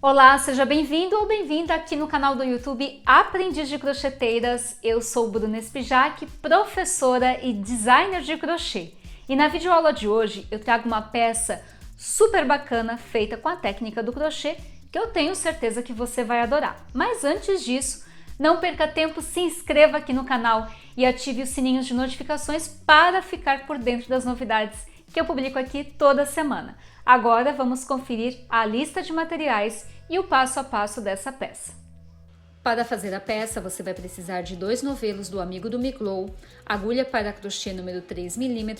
Olá, seja bem-vindo ou bem-vinda aqui no canal do YouTube Aprendiz de Crocheteiras. Eu sou Bruna Espijac, professora e designer de crochê. E na videoaula de hoje eu trago uma peça super bacana feita com a técnica do crochê que eu tenho certeza que você vai adorar. Mas antes disso, não perca tempo, se inscreva aqui no canal e ative os sininhos de notificações para ficar por dentro das novidades que eu publico aqui toda semana. Agora vamos conferir a lista de materiais e o passo a passo dessa peça. Para fazer a peça, você vai precisar de 2 novelos do Amigo do Miglow, agulha para crochê número 3 mm,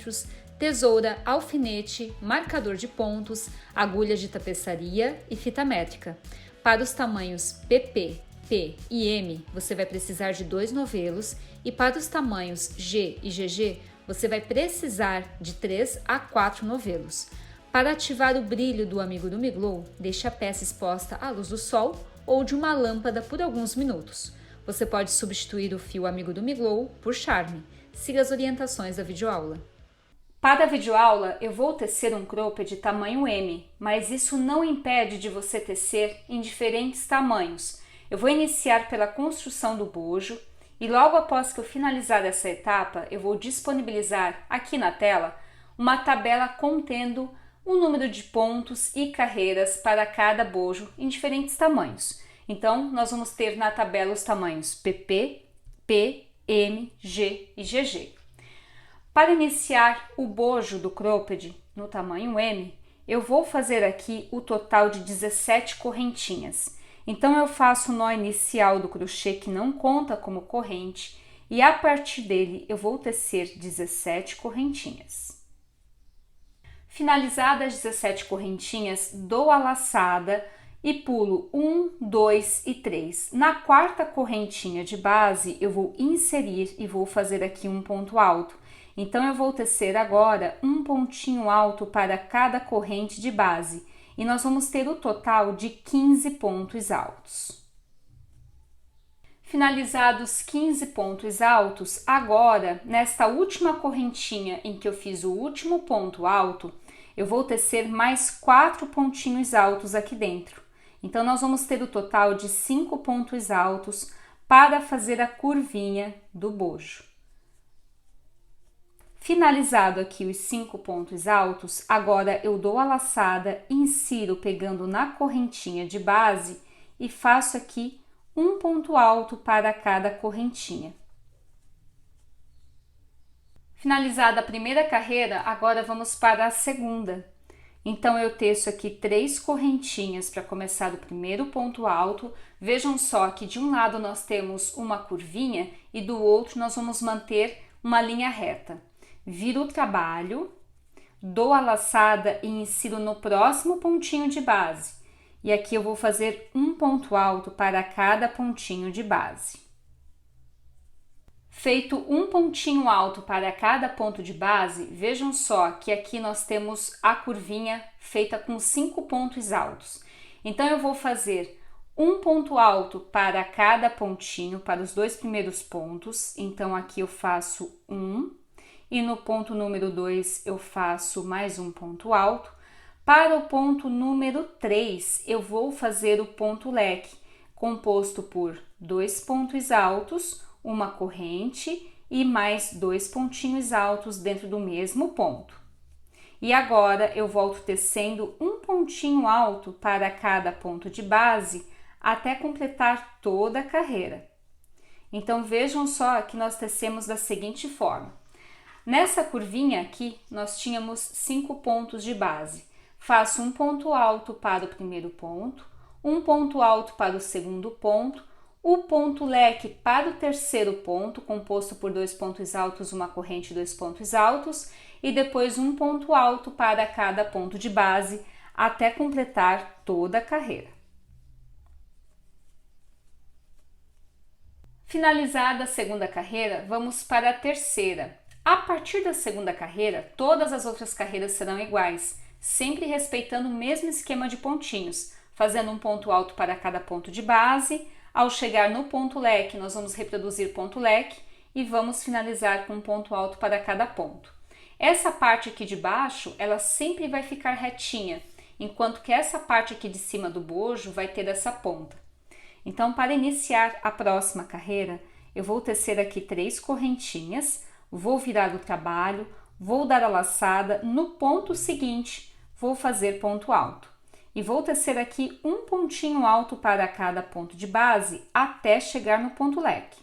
tesoura, alfinete, marcador de pontos, agulha de tapeçaria e fita métrica. Para os tamanhos PP, P e M, você vai precisar de 2 novelos e para os tamanhos G e GG, você vai precisar de 3 a 4 novelos. Para ativar o brilho do Amigo do Miglow, deixe a peça exposta à luz do sol ou de uma lâmpada por alguns minutos. Você pode substituir o fio Amigo do Miglow por charme. Siga as orientações da videoaula. Para a videoaula, eu vou tecer um cropped tamanho M, mas isso não impede de você tecer em diferentes tamanhos. Eu vou iniciar pela construção do bojo e logo após que eu finalizar essa etapa, eu vou disponibilizar aqui na tela uma tabela contendo o número de pontos e carreiras para cada bojo em diferentes tamanhos. Então, nós vamos ter na tabela os tamanhos PP, P, M, G e GG. Para iniciar o bojo do cropped no tamanho M, eu vou fazer aqui o total de 17 correntinhas. Então, eu faço o nó inicial do crochê que não conta como corrente e a partir dele eu vou tecer 17 correntinhas. Finalizadas as 17 correntinhas, dou a laçada e pulo 1, 2 e 3. Na quarta correntinha de base, eu vou inserir e vou fazer aqui um ponto alto. Então, eu vou tecer agora um pontinho alto para cada corrente de base. E nós vamos ter o total de 15 pontos altos. Finalizados 15 pontos altos, agora, nesta última correntinha em que eu fiz o último ponto alto, eu vou tecer mais 4 pontinhos altos aqui dentro. Então, nós vamos ter o total de 5 pontos altos para fazer a curvinha do bojo. Finalizado aqui os 5 pontos altos, agora eu dou a laçada, insiro pegando na correntinha de base e faço aqui um ponto alto para cada correntinha. Finalizada a primeira carreira, agora vamos para a segunda. Então, eu teço aqui 3 correntinhas para começar o primeiro ponto alto. Vejam só que de um lado nós temos uma curvinha e do outro nós vamos manter uma linha reta. Viro o trabalho, dou a laçada e insiro no próximo pontinho de base. E aqui eu vou fazer um ponto alto para cada pontinho de base. Feito um pontinho alto para cada ponto de base, vejam só que aqui nós temos a curvinha feita com 5 pontos altos. Então, eu vou fazer um ponto alto para cada pontinho, para os 2 primeiros pontos. Então, aqui eu faço um. E no ponto número 2 eu faço mais um ponto alto. Para o ponto número 3, eu vou fazer o ponto leque, composto por 2 pontos altos, uma corrente e mais 2 pontinhos altos dentro do mesmo ponto. E agora eu volto tecendo um pontinho alto para cada ponto de base até completar toda a carreira. Então, vejam só que nós tecemos da seguinte forma. Nessa curvinha aqui, nós tínhamos 5 pontos de base. Faço um ponto alto para o primeiro ponto, um ponto alto para o segundo ponto, o ponto leque para o terceiro ponto, composto por 2 pontos altos, uma corrente e 2 pontos altos, e depois um ponto alto para cada ponto de base, até completar toda a carreira. Finalizada a segunda carreira, vamos para a terceira. A partir da segunda carreira, todas as outras carreiras serão iguais, sempre respeitando o mesmo esquema de pontinhos, fazendo um ponto alto para cada ponto de base. Ao chegar no ponto leque, nós vamos reproduzir ponto leque e vamos finalizar com um ponto alto para cada ponto. Essa parte aqui de baixo, ela sempre vai ficar retinha enquanto que essa parte aqui de cima do bojo vai ter essa ponta. Então, para iniciar a próxima carreira, eu vou tecer aqui 3 correntinhas, vou virar o trabalho, vou dar a laçada, no ponto seguinte, vou fazer ponto alto. E vou tecer aqui um pontinho alto para cada ponto de base, até chegar no ponto leque.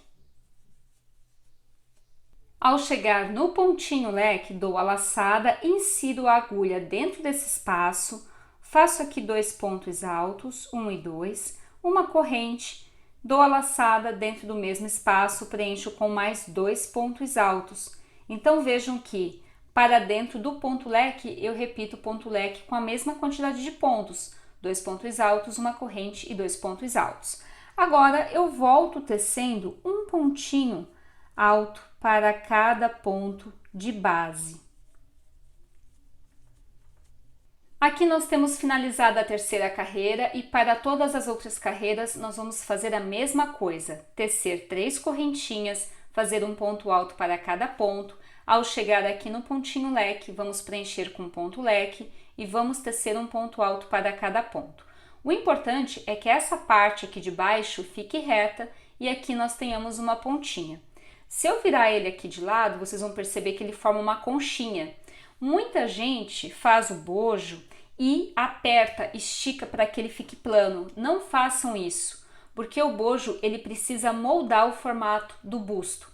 Ao chegar no pontinho leque, dou a laçada, insiro a agulha dentro desse espaço, faço aqui 2 pontos altos, 1 e 2, uma corrente, dou a laçada dentro do mesmo espaço, preencho com mais 2 pontos altos. Então, vejam que para dentro do ponto leque, eu repito o ponto leque com a mesma quantidade de pontos, 2 pontos altos, uma corrente e 2 pontos altos. Agora, eu volto tecendo um pontinho alto para cada ponto de base. Aqui nós temos finalizado a terceira carreira e para todas as outras carreiras nós vamos fazer a mesma coisa, tecer 3 correntinhas, fazer um ponto alto para cada ponto. Ao chegar aqui no pontinho leque, vamos preencher com ponto leque e vamos tecer um ponto alto para cada ponto. O importante é que essa parte aqui de baixo fique reta e aqui nós tenhamos uma pontinha. Se eu virar ele aqui de lado, vocês vão perceber que ele forma uma conchinha. Muita gente faz o bojo e aperta, estica para que ele fique plano. Não façam isso, porque o bojo ele precisa moldar o formato do busto.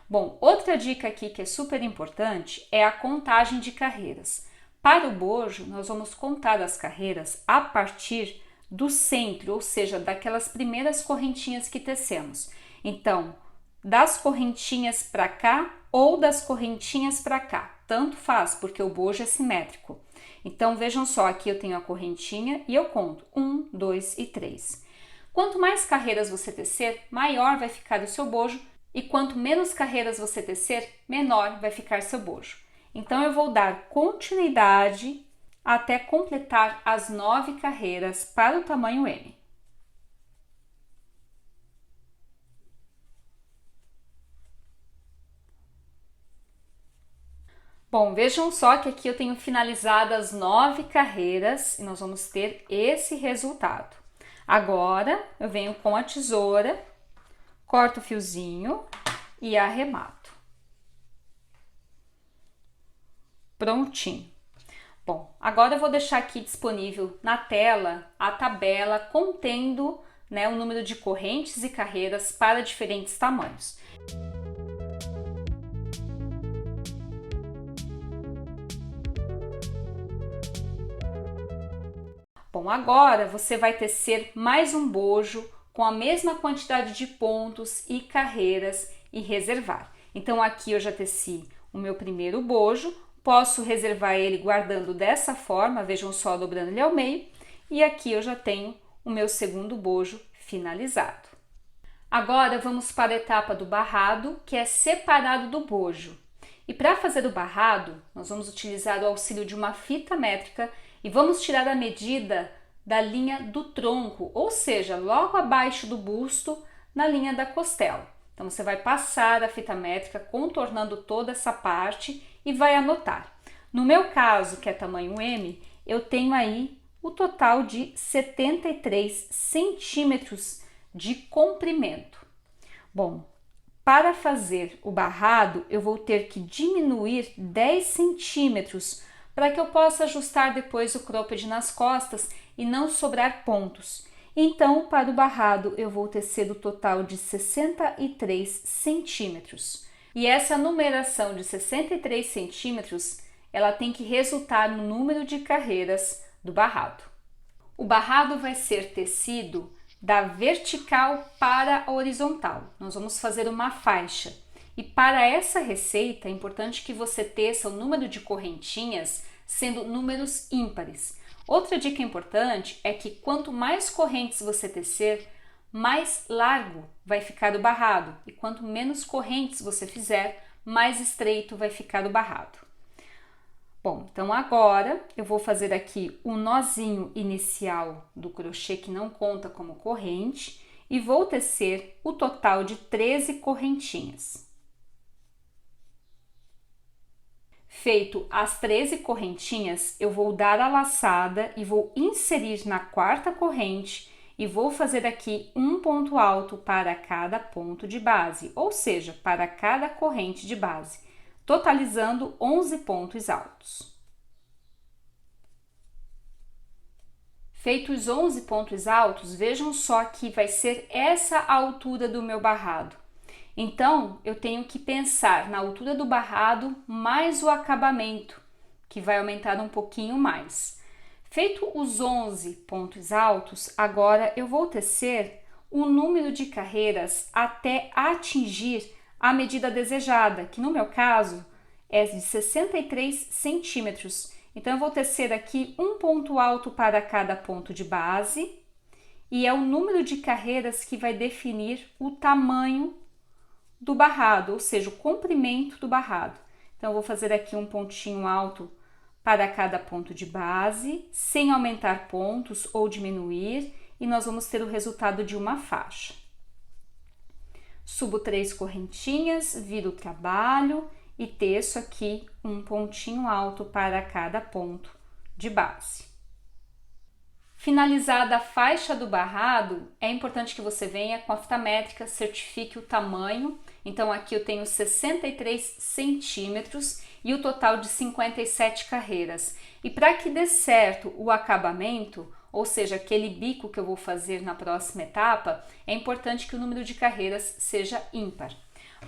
Bom, outra dica aqui que é super importante é a contagem de carreiras. Para o bojo, nós vamos contar as carreiras a partir do centro, ou seja, daquelas primeiras correntinhas que tecemos. Então, das correntinhas para cá ou das correntinhas para cá, tanto faz, porque o bojo é simétrico. Então, vejam só, aqui eu tenho a correntinha e eu conto 1, 2 e 3. Quanto mais carreiras você tecer, maior vai ficar o seu bojo, e quanto menos carreiras você tecer, menor vai ficar seu bojo. Então, eu vou dar continuidade até completar as 9 carreiras para o tamanho M. Bom, vejam só que aqui eu tenho finalizado as 9 carreiras e nós vamos ter esse resultado. Agora, eu venho com a tesoura, corto o fiozinho e arremato. Prontinho. Bom, agora eu vou deixar aqui disponível na tela a tabela contendo, o número de correntes e carreiras para diferentes tamanhos. Bom, agora você vai tecer mais um bojo com a mesma quantidade de pontos e carreiras e reservar. Então, aqui eu já teci o meu primeiro bojo, posso reservar ele guardando dessa forma, vejam só, dobrando ele ao meio, e aqui eu já tenho o meu segundo bojo finalizado. Agora, vamos para a etapa do barrado, que é separado do bojo. E para fazer o barrado, nós vamos utilizar o auxílio de uma fita métrica e vamos tirar a medida da linha do tronco, ou seja, logo abaixo do busto, na linha da costela. Então, você vai passar a fita métrica contornando toda essa parte e vai anotar. No meu caso, que é tamanho M, eu tenho aí o total de 73 centímetros de comprimento. Bom, para fazer o barrado, eu vou ter que diminuir 10 centímetros para que eu possa ajustar depois o cropped nas costas e não sobrar pontos. Então, para o barrado, eu vou tecer o total de 63 centímetros. E essa numeração de 63 centímetros, ela tem que resultar no número de carreiras do barrado. O barrado vai ser tecido da vertical para a horizontal. Nós vamos fazer uma faixa. E para essa receita é importante que você teça o número de correntinhas sendo números ímpares. Outra dica importante é que quanto mais correntes você tecer, mais largo vai ficar o barrado. E quanto menos correntes você fizer, mais estreito vai ficar o barrado. Bom, então agora eu vou fazer aqui o nozinho inicial do crochê que não conta como corrente e vou tecer o total de 13 correntinhas. Feito as 13 correntinhas, eu vou dar a laçada e vou inserir na quarta corrente e vou fazer aqui um ponto alto para cada ponto de base, ou seja, para cada corrente de base, totalizando 11 pontos altos. Feitos os 11 pontos altos, vejam só que vai ser essa a altura do meu barrado. Então, eu tenho que pensar na altura do barrado mais o acabamento, que vai aumentar um pouquinho mais. Feito os 11 pontos altos, agora eu vou tecer o número de carreiras até atingir a medida desejada, que no meu caso é de 63 centímetros. Então, eu vou tecer aqui um ponto alto para cada ponto de base e é o número de carreiras que vai definir o tamanho do barrado, ou seja, o comprimento do barrado. Então, eu vou fazer aqui um pontinho alto para cada ponto de base, sem aumentar pontos ou diminuir, e nós vamos ter o resultado de uma faixa. Subo 3 correntinhas, viro o trabalho e teço aqui um pontinho alto para cada ponto de base. Finalizada a faixa do barrado, é importante que você venha com a fita métrica, certifique o tamanho. Então, aqui eu tenho 63 centímetros e o total de 57 carreiras. E para que dê certo o acabamento, ou seja, aquele bico que eu vou fazer na próxima etapa, é importante que o número de carreiras seja ímpar.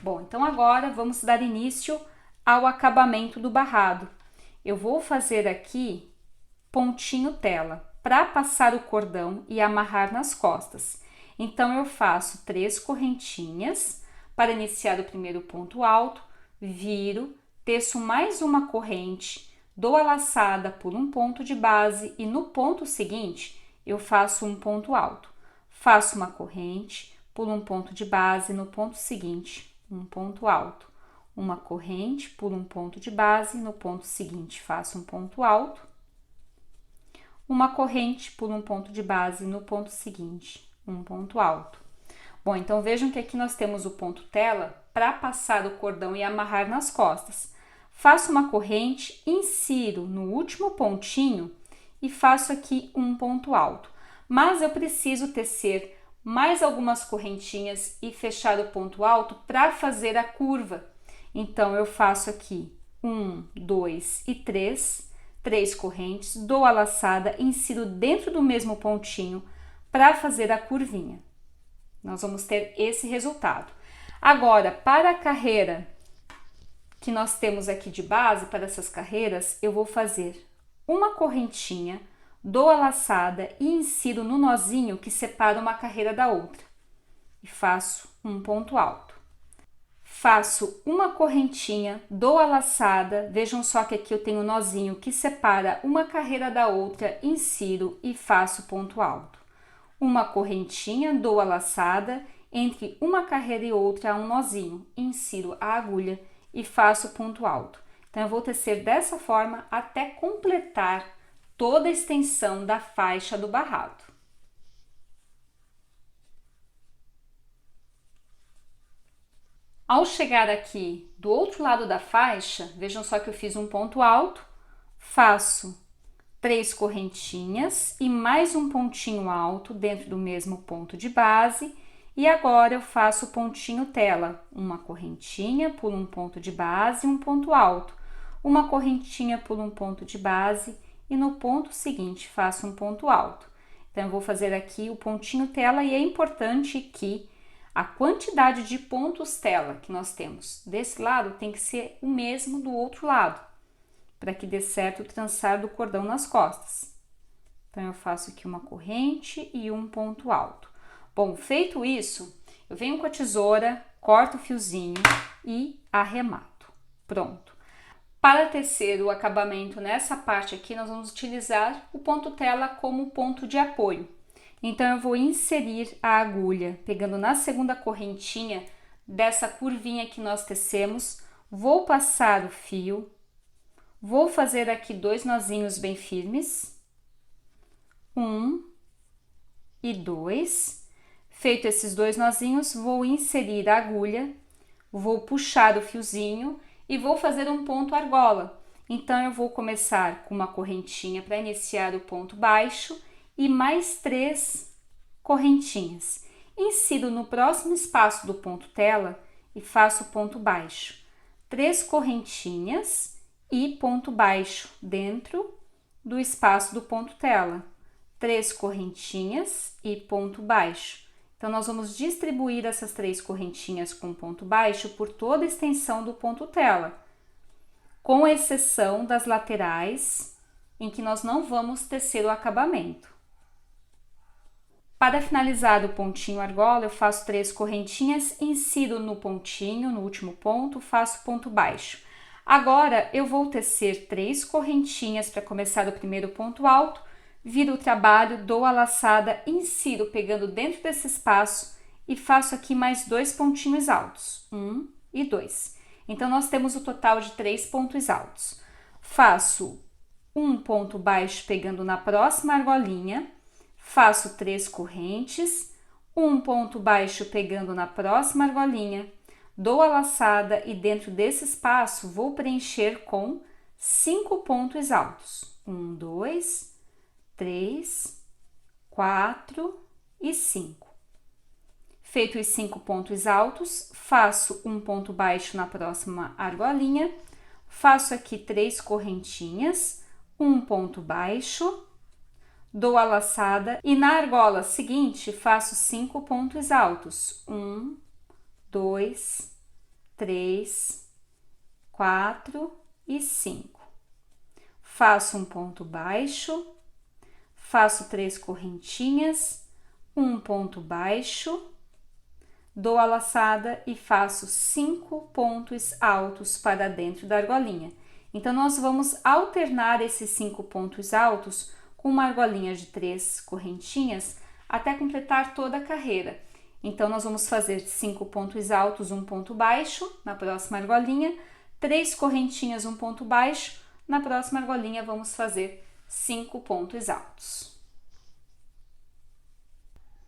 Bom, então agora vamos dar início ao acabamento do barrado. Eu vou fazer aqui pontinho tela para passar o cordão e amarrar nas costas. Então, eu faço 3 correntinhas para iniciar o primeiro ponto alto, viro, teço mais uma corrente, dou a laçada por um ponto de base e no ponto seguinte eu faço um ponto alto. Faço uma corrente, pulo um ponto de base, no ponto seguinte um ponto alto. Uma corrente, pulo um ponto de base, no ponto seguinte faço um ponto alto. Uma corrente, pulo um ponto de base, no ponto seguinte, um ponto alto. Bom, então vejam que aqui nós temos o ponto tela para passar o cordão e amarrar nas costas. Faço uma corrente, insiro no último pontinho e faço aqui um ponto alto. Mas eu preciso tecer mais algumas correntinhas e fechar o ponto alto para fazer a curva. Então, eu faço aqui 1, 2 e 3 correntes, dou a laçada, insiro dentro do mesmo pontinho para fazer a curvinha. Nós vamos ter esse resultado. Agora, para a carreira que nós temos aqui de base, para essas carreiras, eu vou fazer uma correntinha, dou a laçada e insiro no nozinho que separa uma carreira da outra. E faço um ponto alto. Faço uma correntinha, dou a laçada, vejam só que aqui eu tenho um nozinho que separa uma carreira da outra, insiro e faço ponto alto. Uma correntinha, dou a laçada, entre uma carreira e outra há um nozinho, insiro a agulha e faço ponto alto. Então, eu vou tecer dessa forma até completar toda a extensão da faixa do barrado. Ao chegar aqui do outro lado da faixa, vejam só que eu fiz um ponto alto, faço 3 correntinhas e mais um pontinho alto dentro do mesmo ponto de base e agora eu faço o pontinho tela, uma correntinha, pulo um ponto de base e um ponto alto, uma correntinha, pulo um ponto de base e no ponto seguinte faço um ponto alto. Então, eu vou fazer aqui o pontinho tela e é importante que a quantidade de pontos tela que nós temos desse lado tem que ser o mesmo do outro lado, para que dê certo o trançar do cordão nas costas. Então, eu faço aqui uma corrente e um ponto alto. Bom, feito isso, eu venho com a tesoura, corto o fiozinho e arremato. Pronto. Para tecer o acabamento nessa parte aqui, nós vamos utilizar o ponto tela como ponto de apoio. Então, eu vou inserir a agulha, pegando na segunda correntinha dessa curvinha que nós tecemos, vou passar o fio, vou fazer aqui 2 nozinhos bem firmes, 1 e 2. Feito esses 2 nozinhos, vou inserir a agulha, vou puxar o fiozinho e vou fazer um ponto argola. Então, eu vou começar com uma correntinha para iniciar o ponto baixo e mais 3 correntinhas. Insiro no próximo espaço do ponto tela e faço ponto baixo. 3 correntinhas e ponto baixo dentro do espaço do ponto tela. 3 correntinhas e ponto baixo. Então, nós vamos distribuir essas 3 correntinhas com ponto baixo por toda a extensão do ponto tela, com exceção das laterais, em que nós não vamos tecer o acabamento. Para finalizar o pontinho argola, eu faço 3 correntinhas, insiro no pontinho, no último ponto, faço ponto baixo. Agora, eu vou tecer 3 correntinhas para começar o primeiro ponto alto, viro o trabalho, dou a laçada, insiro pegando dentro desse espaço e faço aqui mais 2 pontinhos altos, 1 e 2. Então, nós temos o total de 3 pontos altos. Faço um ponto baixo pegando na próxima argolinha, faço 3 correntes, um ponto baixo pegando na próxima argolinha, dou a laçada e dentro desse espaço vou preencher com 5 pontos altos. 1, 2, 3, 4 e 5. Feito os 5 pontos altos, faço um ponto baixo na próxima argolinha, faço aqui 3 correntinhas, um ponto baixo, dou a laçada e na argola seguinte faço 5 pontos altos. 1, 2, 3, 4 e 5. Faço um ponto baixo, faço 3 correntinhas, um ponto baixo, dou a laçada e faço 5 pontos altos para dentro da argolinha. Então, nós vamos alternar esses 5 pontos altos com uma argolinha de 3 correntinhas até completar toda a carreira. Então, nós vamos fazer 5 pontos altos, um ponto baixo na próxima argolinha, 3 correntinhas, um ponto baixo, na próxima argolinha vamos fazer 5 pontos altos.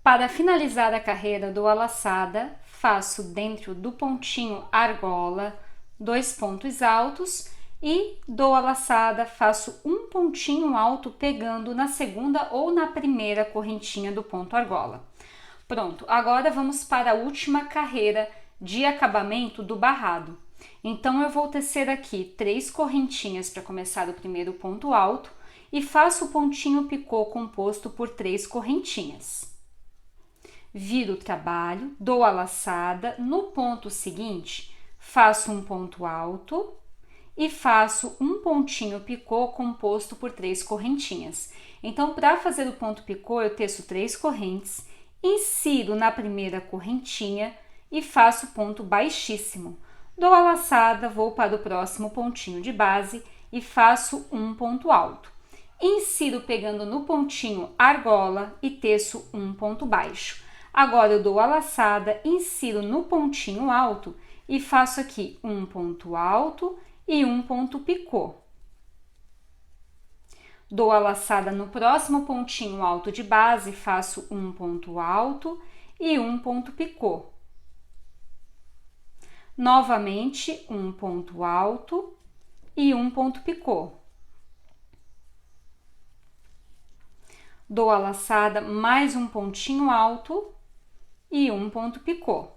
Para finalizar a carreira, dou a laçada, faço dentro do pontinho argola 2 pontos altos e dou a laçada, faço um pontinho alto pegando na segunda ou na primeira correntinha do ponto argola. Pronto, agora vamos para a última carreira de acabamento do barrado. Então, eu vou tecer aqui 3 correntinhas para começar o primeiro ponto alto e faço o pontinho picô composto por 3 correntinhas. Viro o trabalho, dou a laçada, no ponto seguinte, faço um ponto alto e faço um pontinho picô composto por 3 correntinhas. Então, para fazer o ponto picô, eu teço 3 correntes, insiro na primeira correntinha e faço ponto baixíssimo. Dou a laçada, vou para o próximo pontinho de base e faço um ponto alto. Insiro pegando no pontinho argola e teço um ponto baixo. Agora, eu dou a laçada, insiro no pontinho alto e faço aqui um ponto alto e um ponto picô. Dou a laçada no próximo pontinho alto de base, faço um ponto alto e um ponto picô. Novamente, um ponto alto e um ponto picô. Dou a laçada, mais um pontinho alto e um ponto picô.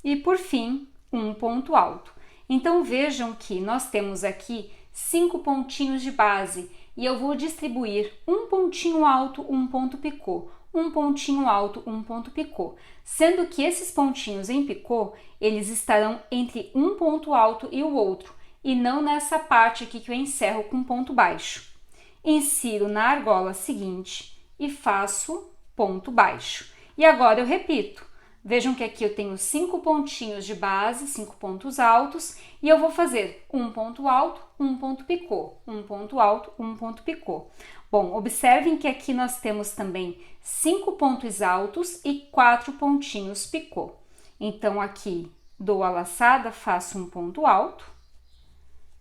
E por fim, um ponto alto. Então, vejam que nós temos aqui 5 pontinhos de base e eu vou distribuir um pontinho alto, um ponto picô, um pontinho alto, um ponto picô, sendo que esses pontinhos em picô, eles estarão entre um ponto alto e o outro, e não nessa parte aqui que eu encerro com ponto baixo. Insiro na argola seguinte e faço ponto baixo. E agora eu repito. Vejam que aqui eu tenho 5 pontinhos de base, 5 pontos altos, e eu vou fazer um ponto alto, um ponto picô, um ponto alto, um ponto picô. Bom, observem que aqui nós temos também 5 pontos altos e 4 pontinhos picô. Então, aqui dou a laçada, faço um ponto alto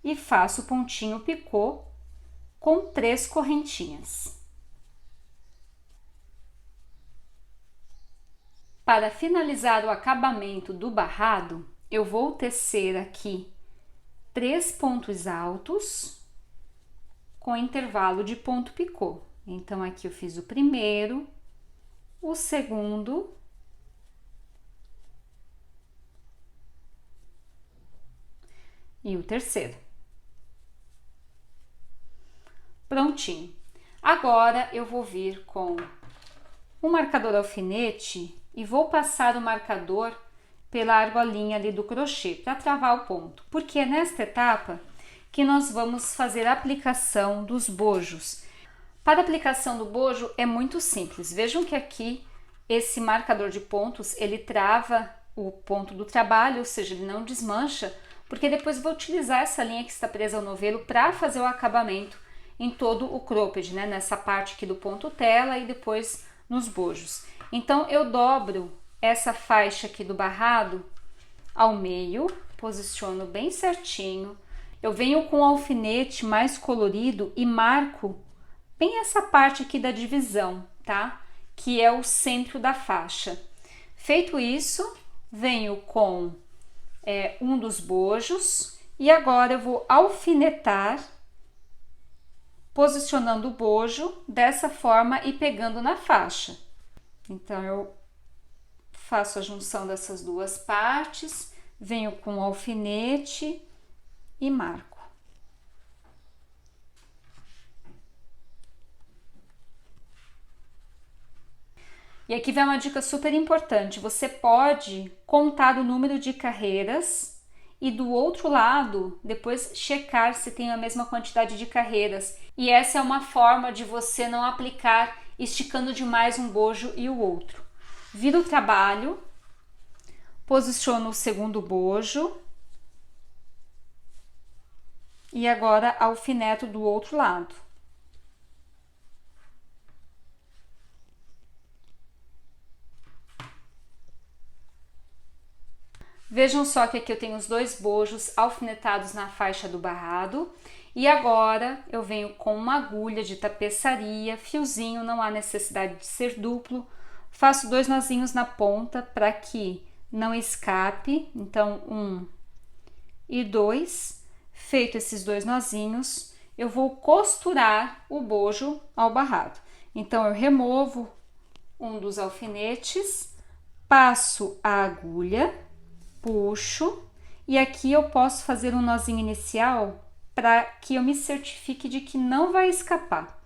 e faço pontinho picô com 3 correntinhas. Para finalizar o acabamento do barrado, eu vou tecer aqui 3 pontos altos com intervalo de ponto picô. Então, aqui eu fiz o primeiro, o segundo e o terceiro. Prontinho. Agora, eu vou vir com o marcador alfinete e vou passar o marcador pela argolinha ali do crochê para travar o ponto, porque é nesta etapa que nós vamos fazer a aplicação dos bojos. Para a aplicação do bojo é muito simples. Vejam que aqui esse marcador de pontos, ele trava o ponto do trabalho, ou seja, ele não desmancha, porque depois vou utilizar essa linha que está presa ao novelo para fazer o acabamento em todo o cropped, né? Nessa parte aqui do ponto tela e depois nos bojos. Então, eu dobro essa faixa aqui do barrado ao meio, posiciono bem certinho. Eu venho com o alfinete mais colorido e marco bem essa parte aqui da divisão, tá? Que é o centro da faixa. Feito isso, venho com um dos bojos e agora eu vou alfinetar, posicionando o bojo dessa forma e pegando na faixa. Então, eu faço a junção dessas duas partes, venho com o alfinete e marco. E aqui vem uma dica super importante, você pode contar o número de carreiras e do outro lado depois checar se tem a mesma quantidade de carreiras. E essa é uma forma de você não aplicar esticando demais um bojo e o outro. Viro o trabalho, posiciono o segundo bojo e agora alfineto do outro lado. Vejam só que aqui eu tenho os 2 bojos alfinetados na faixa do barrado e agora eu venho com uma agulha de tapeçaria, fiozinho, não há necessidade de ser duplo, faço 2 nozinhos na ponta para que não escape, então 1 e 2, feito esses 2 nozinhos, eu vou costurar o bojo ao barrado. Então eu removo um dos alfinetes, passo a agulha, puxo e aqui eu posso fazer um nozinho inicial para que eu me certifique de que não vai escapar.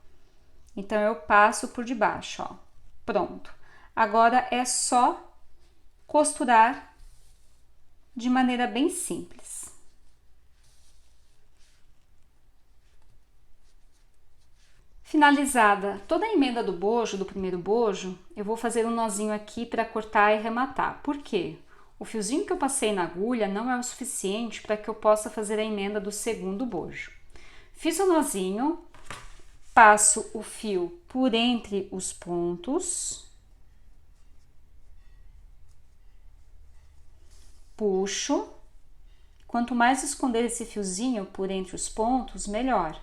Então, eu passo por debaixo, ó. Pronto. Agora é só costurar de maneira bem simples. Finalizada toda a emenda do bojo, do primeiro bojo, eu vou fazer um nozinho aqui para cortar e rematar. Por quê? O fiozinho que eu passei na agulha não é o suficiente para que eu possa fazer a emenda do segundo bojo. Fiz o nozinho, passo o fio por entre os pontos, puxo. Quanto mais esconder esse fiozinho por entre os pontos, melhor.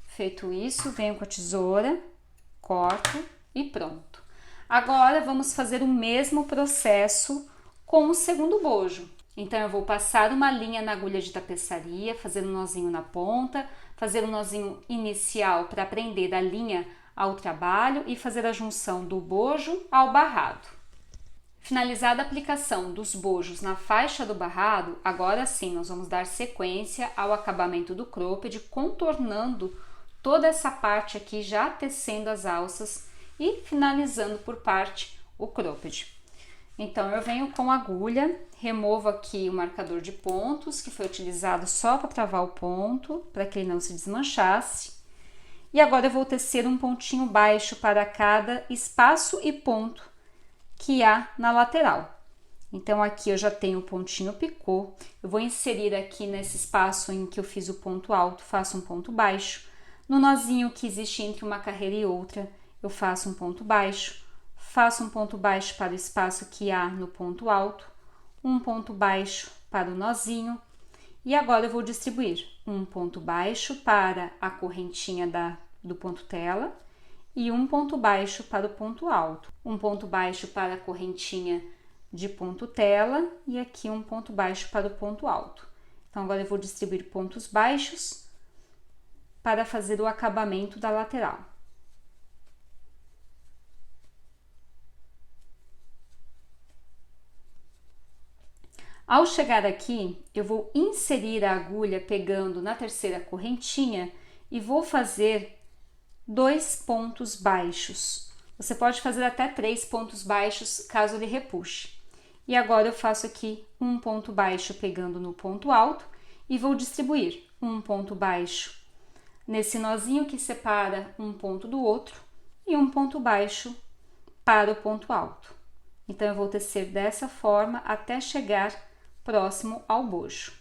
Feito isso, venho com a tesoura, corto e pronto. Agora, vamos fazer o mesmo processo com o segundo bojo. Então, eu vou passar uma linha na agulha de tapeçaria, fazer um nozinho na ponta, fazer um nozinho inicial para prender a linha ao trabalho e fazer a junção do bojo ao barrado. Finalizada a aplicação dos bojos na faixa do barrado, agora sim nós vamos dar sequência ao acabamento do cropped, contornando toda essa parte aqui, já tecendo as alças e finalizando por parte o cropped. Então, eu venho com a agulha, removo aqui o marcador de pontos, que foi utilizado só para travar o ponto, para que ele não se desmanchasse. E agora eu vou tecer um pontinho baixo para cada espaço e ponto que há na lateral. Então, aqui eu já tenho o pontinho picô, eu vou inserir aqui nesse espaço em que eu fiz o ponto alto, faço um ponto baixo. No nozinho que existe entre uma carreira e outra, eu faço um ponto baixo para o espaço que há no ponto alto, um ponto baixo para o nozinho, e agora eu vou distribuir um ponto baixo para a correntinha do ponto tela e um ponto baixo para o ponto alto. Um ponto baixo para a correntinha de ponto tela e aqui um ponto baixo para o ponto alto. Então, agora eu vou distribuir pontos baixos para fazer o acabamento da lateral. Ao chegar aqui, eu vou inserir a agulha pegando na terceira correntinha e vou fazer 2 pontos baixos. Você pode fazer até 3 pontos baixos, caso ele repuxe. E agora eu faço aqui um ponto baixo pegando no ponto alto e vou distribuir um ponto baixo nesse nozinho que separa um ponto do outro e um ponto baixo para o ponto alto. Então, eu vou tecer dessa forma até chegar próximo ao bojo.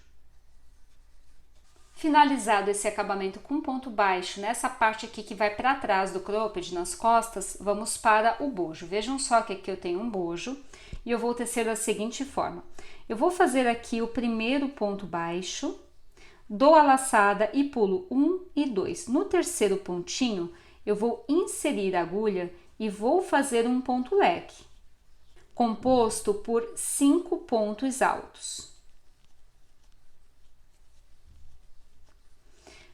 Finalizado esse acabamento com ponto baixo, nessa parte aqui que vai para trás do cropped, nas costas, vamos para o bojo. Vejam só que aqui eu tenho um bojo e eu vou tecer da seguinte forma. Eu vou fazer aqui o primeiro ponto baixo, dou a laçada e pulo 1 e 2. No terceiro pontinho, eu vou inserir a agulha e vou fazer um ponto leque, composto por 5 pontos altos.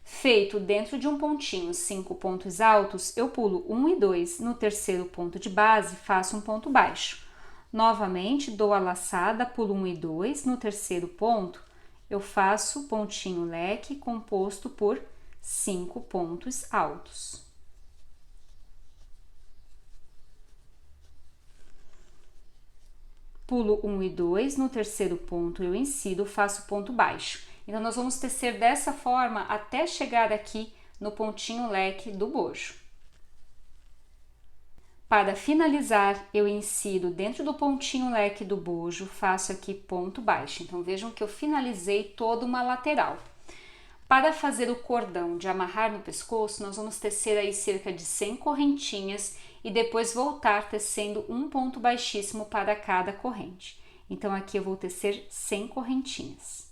Feito dentro de um pontinho 5 pontos altos, eu pulo 1 e 2. No terceiro ponto de base, faço um ponto baixo. Novamente, dou a laçada, pulo 1 e 2. No terceiro ponto, eu faço pontinho leque composto por 5 pontos altos. Pulo 1 e 2, no terceiro ponto eu insiro, faço ponto baixo. Então, nós vamos tecer dessa forma até chegar aqui no pontinho leque do bojo. Para finalizar, eu insiro dentro do pontinho leque do bojo, faço aqui ponto baixo. Então, vejam que eu finalizei toda uma lateral. Para fazer o cordão de amarrar no pescoço, nós vamos tecer aí cerca de 100 correntinhas e depois voltar tecendo um ponto baixíssimo para cada corrente. Então, aqui eu vou tecer 100 correntinhas.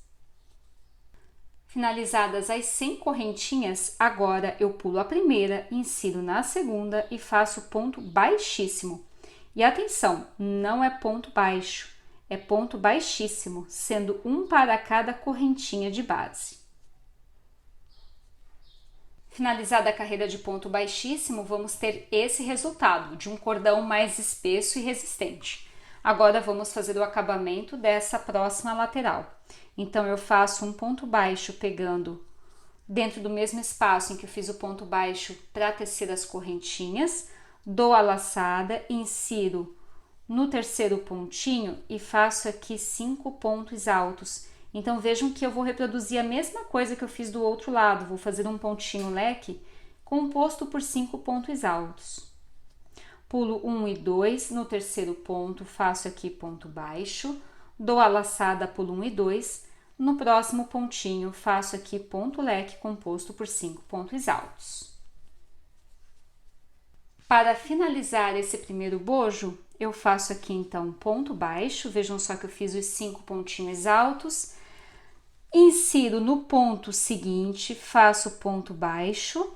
Finalizadas as 100 correntinhas, agora eu pulo a primeira, insiro na segunda e faço ponto baixíssimo. E atenção, não é ponto baixo, é ponto baixíssimo, sendo um para cada correntinha de base. Finalizada a carreira de ponto baixíssimo, vamos ter esse resultado de um cordão mais espesso e resistente. Agora vamos fazer o acabamento dessa próxima lateral. Então, eu faço um ponto baixo pegando dentro do mesmo espaço em que eu fiz o ponto baixo para tecer as correntinhas, dou a laçada, insiro no terceiro pontinho e faço aqui 5 pontos altos. Então, vejam que eu vou reproduzir a mesma coisa que eu fiz do outro lado, vou fazer um pontinho leque composto por 5 pontos altos. Pulo 1 e 2, no terceiro ponto faço aqui ponto baixo, dou a laçada, pulo 1 e 2, no próximo pontinho faço aqui ponto leque composto por 5 pontos altos. Para finalizar esse primeiro bojo, eu faço aqui então ponto baixo, vejam só que eu fiz os 5 pontinhos altos, insiro no ponto seguinte, faço ponto baixo,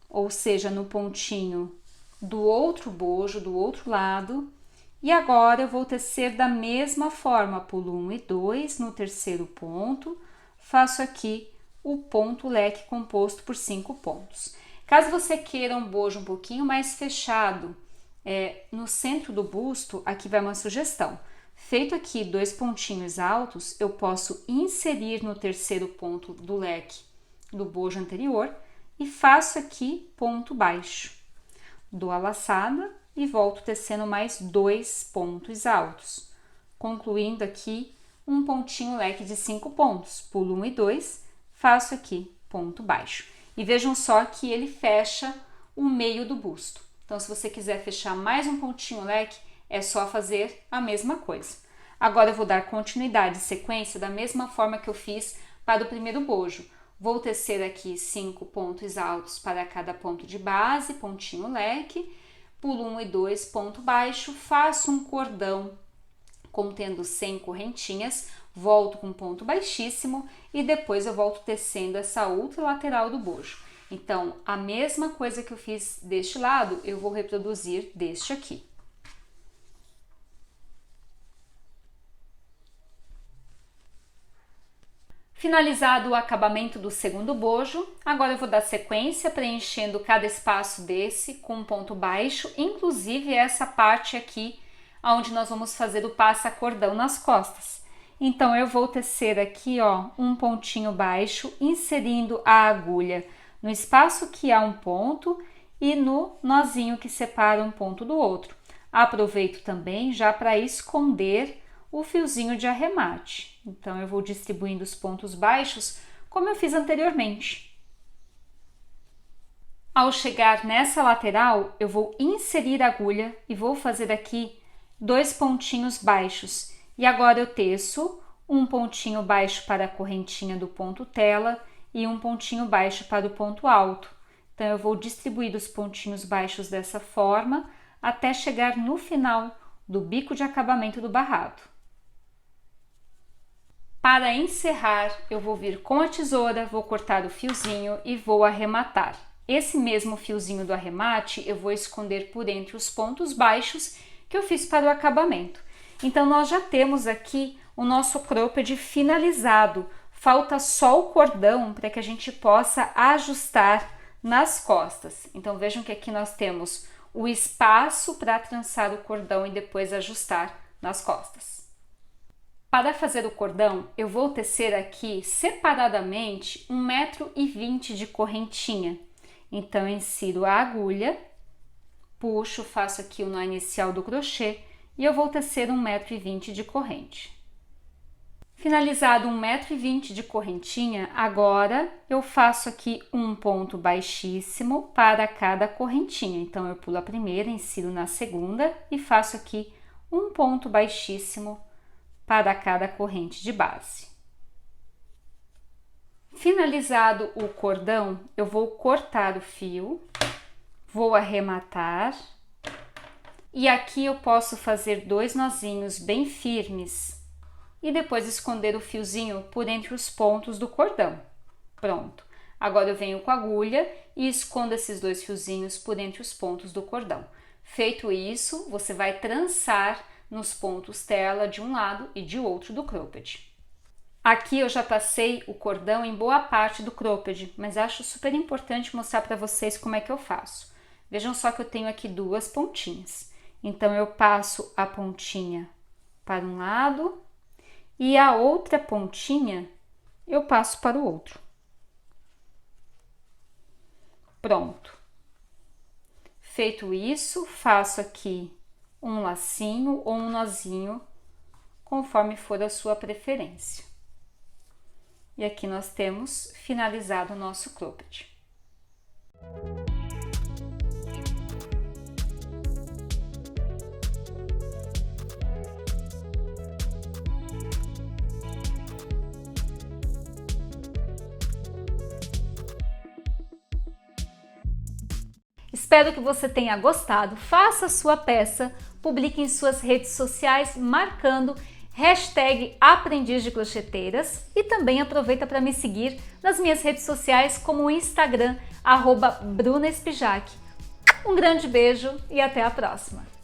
ou seja, no pontinho do outro bojo, do outro lado, e agora eu vou tecer da mesma forma, pulo 1 e 2, no terceiro ponto, faço aqui o ponto leque composto por 5 pontos. Caso você queira um bojo um pouquinho mais fechado, no centro do busto, aqui vai uma sugestão. Feito aqui 2 pontinhos altos, eu posso inserir no terceiro ponto do leque do bojo anterior e faço aqui ponto baixo. Dou a laçada e volto tecendo mais 2 pontos altos, concluindo aqui um pontinho leque de 5 pontos. Pulo 1 e 2, faço aqui ponto baixo. E vejam só que ele fecha o meio do busto. Então, se você quiser fechar mais um pontinho leque, é só fazer a mesma coisa. Agora, eu vou dar continuidade e sequência da mesma forma que eu fiz para o primeiro bojo. Vou tecer aqui 5 pontos altos para cada ponto de base, pontinho leque, pulo 1 e 2, ponto baixo, faço um cordão contendo 100 correntinhas, volto com ponto baixíssimo e depois eu volto tecendo essa outra lateral do bojo. Então, a mesma coisa que eu fiz deste lado, eu vou reproduzir deste aqui. Finalizado o acabamento do segundo bojo, agora eu vou dar sequência preenchendo cada espaço desse com um ponto baixo, inclusive essa parte aqui, onde nós vamos fazer o passa-cordão nas costas. Então, eu vou tecer aqui, ó, um pontinho baixo, inserindo a agulha no espaço que há um ponto e no nozinho que separa um ponto do outro. Aproveito também já para esconder o fiozinho de arremate. Então, eu vou distribuindo os pontos baixos como eu fiz anteriormente. Ao chegar nessa lateral, eu vou inserir a agulha e vou fazer aqui 2 pontinhos baixos. E agora eu teço um pontinho baixo para a correntinha do ponto tela e um pontinho baixo para o ponto alto. Então, eu vou distribuir os pontinhos baixos dessa forma até chegar no final do bico de acabamento do barrado. Para encerrar, eu vou vir com a tesoura, vou cortar o fiozinho e vou arrematar. Esse mesmo fiozinho do arremate eu vou esconder por entre os pontos baixos que eu fiz para o acabamento. Então, nós já temos aqui o nosso cropped finalizado. Falta só o cordão para que a gente possa ajustar nas costas. Então, vejam que aqui nós temos o espaço para trançar o cordão e depois ajustar nas costas. Para fazer o cordão, eu vou tecer aqui separadamente 1,20 m de correntinha. Então, eu insiro a agulha, puxo, faço aqui o nó inicial do crochê e eu vou tecer 1,20 m de corrente. Finalizado 1,20 m de correntinha, agora eu faço aqui um ponto baixíssimo para cada correntinha. Então, eu pulo a primeira, insiro na segunda e faço aqui um ponto baixíssimo para cada corrente de base. Finalizado o cordão, eu vou cortar o fio, vou arrematar e aqui eu posso fazer 2 nozinhos bem firmes e depois esconder o fiozinho por entre os pontos do cordão. Pronto! Agora eu venho com a agulha e escondo esses 2 fiozinhos por entre os pontos do cordão. Feito isso, você vai trançar nos pontos tela de um lado e de outro do cropped. Aqui eu já passei o cordão em boa parte do cropped, mas acho super importante mostrar para vocês como é que eu faço. Vejam só que eu tenho aqui 2 pontinhas. Então, eu passo a pontinha para um lado e a outra pontinha eu passo para o outro. Pronto. Feito isso, faço aqui um lacinho ou um nozinho, conforme for a sua preferência. E aqui nós temos finalizado o nosso cropped. Espero que você tenha gostado. Faça a sua peça, publique em suas redes sociais marcando #Aprendiz de Crocheteiras e também aproveita para me seguir nas minhas redes sociais como o Instagram @BrunaEspijac. Um grande beijo e até a próxima!